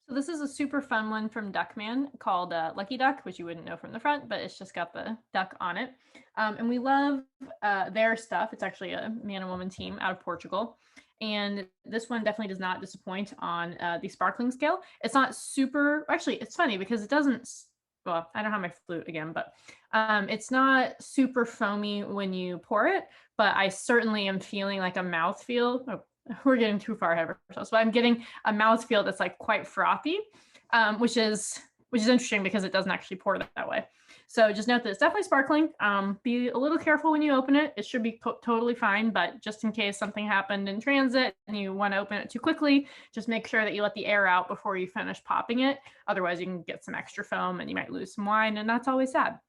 So this is a super fun one from Duckman called Lucky Duck, which you wouldn't know from the front, but it's just got the duck on it. And we love their stuff. It's actually a man and woman team out of Portugal. And this one definitely does not disappoint on the sparkling scale. It's not super, actually, it's funny because it doesn't, well, I don't have my flute again, but it's not super foamy when you pour it, but I certainly am feeling like a mouthfeel. Oh, we're getting too far ahead of ourselves, but I'm getting a mouthfeel that's like quite frothy, which is interesting because it doesn't actually pour that way. So just note that it's definitely sparkling. Be a little careful when you open it. It should be totally fine, but just in case something happened in transit and you want to open it too quickly, just make sure that you let the air out before you finish popping it. Otherwise, you can get some extra foam and you might lose some wine, and that's always sad.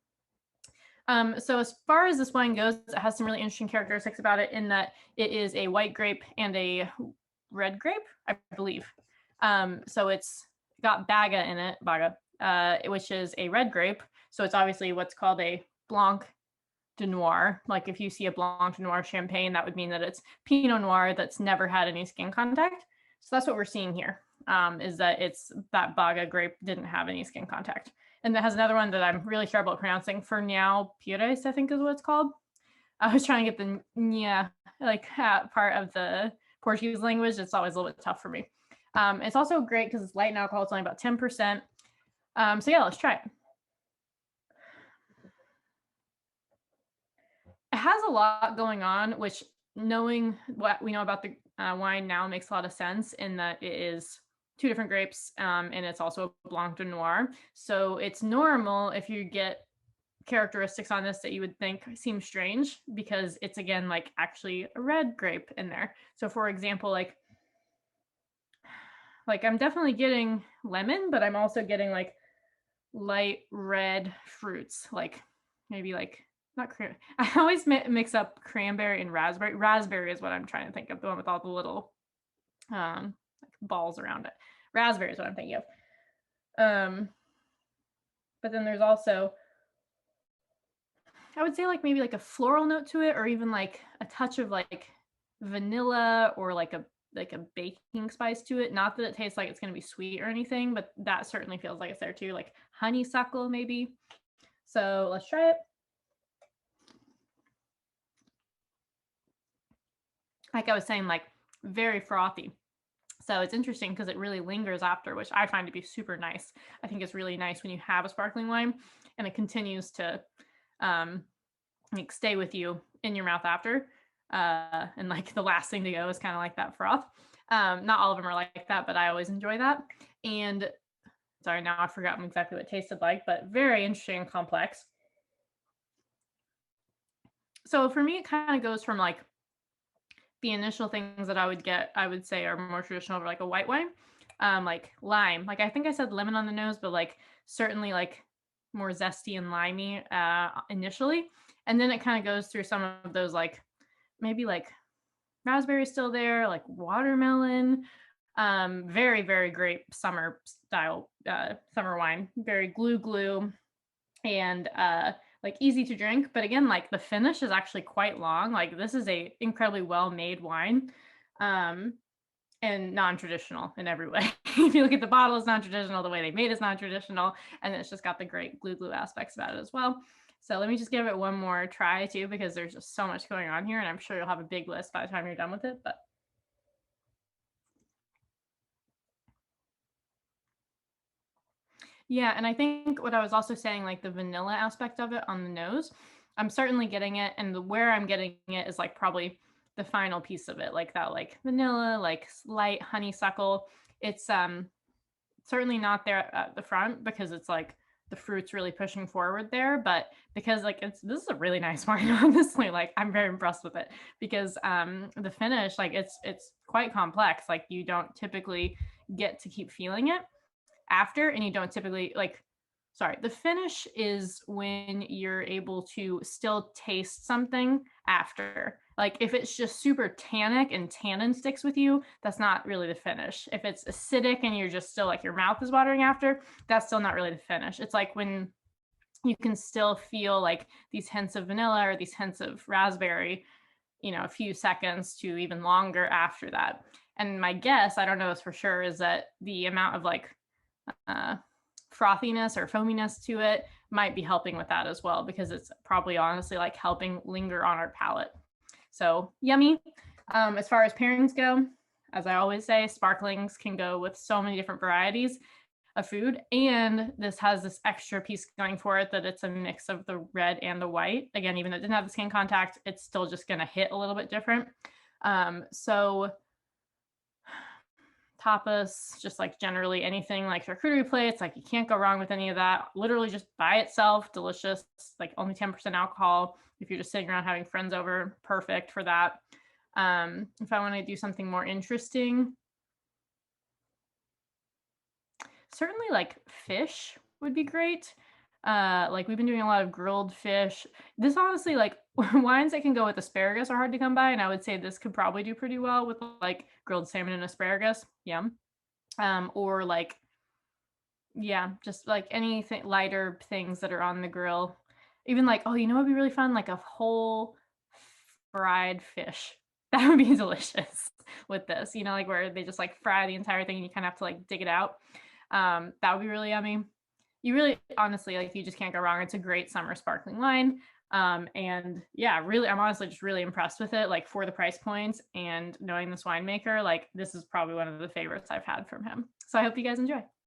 So as far as this wine goes, it has some really interesting characteristics about it in that it is a white grape and a red grape, I believe. So it's got Baga in it, Baga, which is a red grape. So it's obviously what's called a Blanc de Noir. Like if you see a Blanc de Noir champagne, that would mean that it's Pinot Noir that's never had any skin contact. So that's what we're seeing here, is that it's that Baga grape didn't have any skin contact. And that has another one that I'm really terrible at pronouncing. Fernão, Pires, I think is what it's called. I was trying to get the nya, like part of the Portuguese language. It's always a little bit tough for me. It's also great because it's light in alcohol. It's only about 10%. So yeah, let's try it. It has a lot going on, which knowing what we know about the wine now makes a lot of sense in that it is two different grapes, and it's also a Blanc de Noir. So it's normal if you get characteristics on this that you would think seem strange because it's again like actually a red grape in there. So for example, like I'm definitely getting lemon, but I'm also getting like light red fruits, like maybe like not cran. I always mix up cranberry and raspberry. Raspberry is what I'm trying to think of, the one with all the little like balls around it. Raspberry is what I'm thinking of. But then there's also, I would say like maybe like a floral note to it, or even like a touch of like vanilla or like a baking spice to it. Not that it tastes like it's going to be sweet or anything, but that certainly feels like it's there too, like honeysuckle maybe. So let's try it. Like I was saying, like very frothy. So it's interesting because it really lingers after, which I find to be super nice. I think it's really nice when you have a sparkling wine and it continues to like stay with you in your mouth after. And like the last thing to go is kind of like that froth. Not all of them are like that, but I always enjoy that. And sorry, now I've forgotten exactly what it tasted like, but very interesting and complex. So for me, it kind of goes from like the initial things that I would get, I would say are more traditional for like a white wine, like lime. Like I think I said lemon on the nose, but like certainly like more zesty and limey initially. And then it kind of goes through some of those like maybe like raspberry still there, like watermelon, very, very great summer style summer wine, very glue and like easy to drink. But again, like the finish is actually quite long. Like this is a incredibly well-made wine, and non-traditional in every way. If you look at the bottle, it's non-traditional. The way they made it's non-traditional, and it's just got the great glue aspects about it as well. So let me just give it one more try too, because there's just so much going on here, and I'm sure you'll have a big list by the time you're done with it. But yeah, and I think what I was also saying, like the vanilla aspect of it on the nose, I'm certainly getting it, and where I'm getting it is like probably the final piece of it, like that like vanilla, like light honeysuckle. It's certainly not there at the front because it's like the fruit's really pushing forward there, but because like this is a really nice wine, honestly. Like I'm very impressed with it because the finish, like it's quite complex. Like you don't typically get to keep feeling it after, and you don't typically like, sorry, the finish is when you're able to still taste something after. Like if it's just super tannic and tannin sticks with you, that's not really the finish. If it's acidic and you're just still like your mouth is watering after, that's still not really the finish. It's like when you can still feel like these hints of vanilla or these hints of raspberry, you know, a few seconds to even longer after that. And my guess, I don't know this for sure, is that the amount of like frothiness or foaminess to it might be helping with that as well, because it's probably honestly like helping linger on our palate. So yummy. As far as pairings go, as I always say, sparklings can go with so many different varieties of food, and this has this extra piece going for it that it's a mix of the red and the white. Again, even though it didn't have the skin contact, it's still just going to hit a little bit different. So tapas, just like generally anything like charcuterie plates, like you can't go wrong with any of that. Literally just by itself, delicious, like only 10% alcohol. If you're just sitting around having friends over, perfect for that. If I want to do something more interesting, certainly like fish would be great. Like we've been doing a lot of grilled fish. This honestly, like wines that can go with asparagus are hard to come by, and I would say this could probably do pretty well with like grilled salmon and asparagus. Yum. Or like, yeah, just like anything lighter things that are on the grill. Even like, oh, you know, it'd be really fun, like a whole fried fish. That would be delicious with this, you know, like where they just like fry the entire thing and you kind of have to like dig it out. That would be really yummy. You really, honestly, like you just can't go wrong. It's a great summer sparkling wine. And yeah, really, I'm honestly just really impressed with it. Like for the price points and knowing this winemaker, like this is probably one of the favorites I've had from him. So I hope you guys enjoy.